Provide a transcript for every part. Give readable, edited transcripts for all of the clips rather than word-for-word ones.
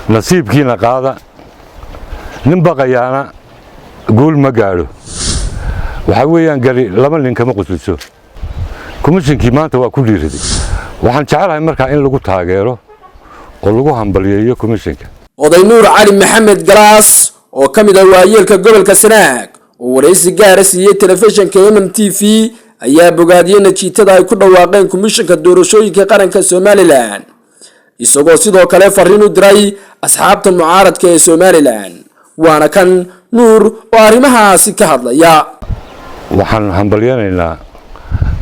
nasiibkiina qaada nin baqayaana guul ma gaadho waxa weeyaan gari laba nin kama qosliso komishinkii maanta waa ku dhiiriday waxaan jecelahay markaa in lagu taageero oo lagu hambaliyeeyo komishinka oday nuur cali maxamed galaas oo ka mid ah waayeelka gobolka Sanaag oo wareysi gaar ah siiyay telefishinka MMTV ayaa bogaadiyay natiijada ay ku dhawaaqeen komishinka doorashooyinka qaranka Somaliland isagoo sidoo kale fariin u diray asxaabta mucaaradka ee Somaliland waana kan nuur oo arrimahaasi ka hadlaya waxaan hambaliyanaynaa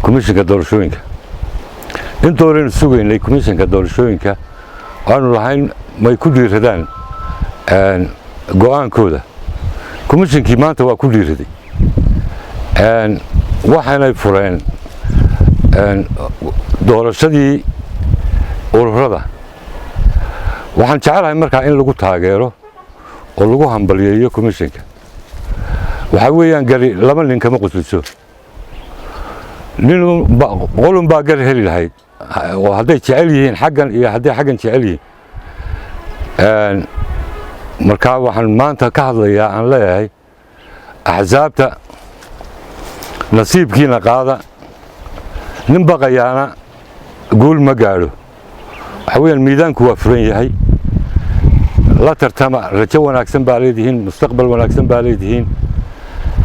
komishinka doorashooyinka intooreen sugaynay komishinka doorashooyinka aanu lahayn may ku dhiiradaan go'aankooda komishinkii maanta waa ku dhiiraday waxaanay fureen doorashadii ururada waxaan jecelahay markaa in lagu taageero oo lagu hambaliyeeyo komishinka waxa weeyaan gari laba nin kama qosliso nin qolun baa gar heli lahayd oo hadday jecel yihiin xaggan iyo hadday xaggan jecel yihiin markaa waxaan maanta ka hadlayaa aan leeyahay axsaabta nasiibkiina qaada nin baqayaana guul ma gaadho waxa weeyaan miidaanku waa furan yahay la tartama rajo wanaagsan baa leedihiin mustaqbal wanaagsan baa leedihiin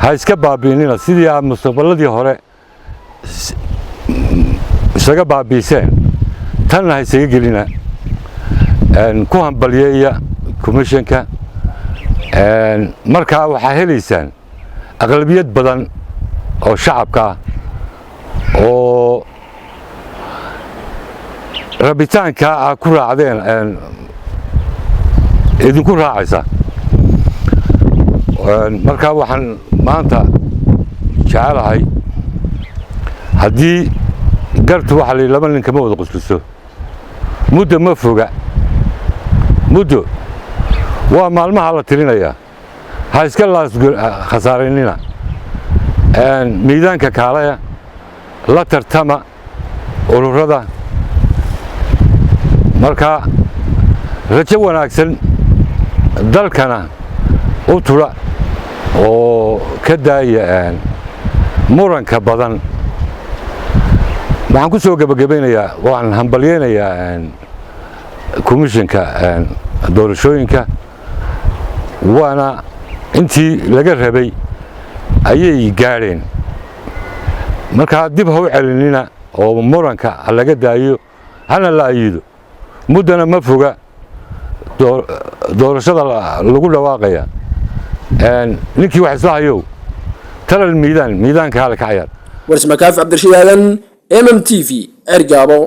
ha iska baabiinina sidii aad mustaqballadii hore isaga baabiiseen tanna ha isaga gelina ku hambaliyeeya komishinka markaa waxaa helaysaan aqlabiyad badan oo shacabka oo rabitaanka aad ku raacdeen idinku raacaysa markaa waxaan maanta jecelahay haddii gartu waxa la laba nin kama wada qosliso muddo ma foga muddo waa maalmaha la tirinayaa ha iska khasaareynina miidaanka kaalaya la tartama ururada markaa rajo wanaagsan dalkana u tula oo ka daaya muranka badan waxaan ku soo gabagabeynayaa waan hambaliyeynayaa komishinka doorashooyinka waana intii laga rabay ayay gaadheen markaa dib ha u celinina oo muranka laga daayo hana la ayido muddana ma foga doorashada lagu dhawaaqaya ninkii wax isla hayow talal miidaanka hala ka ciyaar warsmakaaf cabdirashiid aadan MMTV ergaabo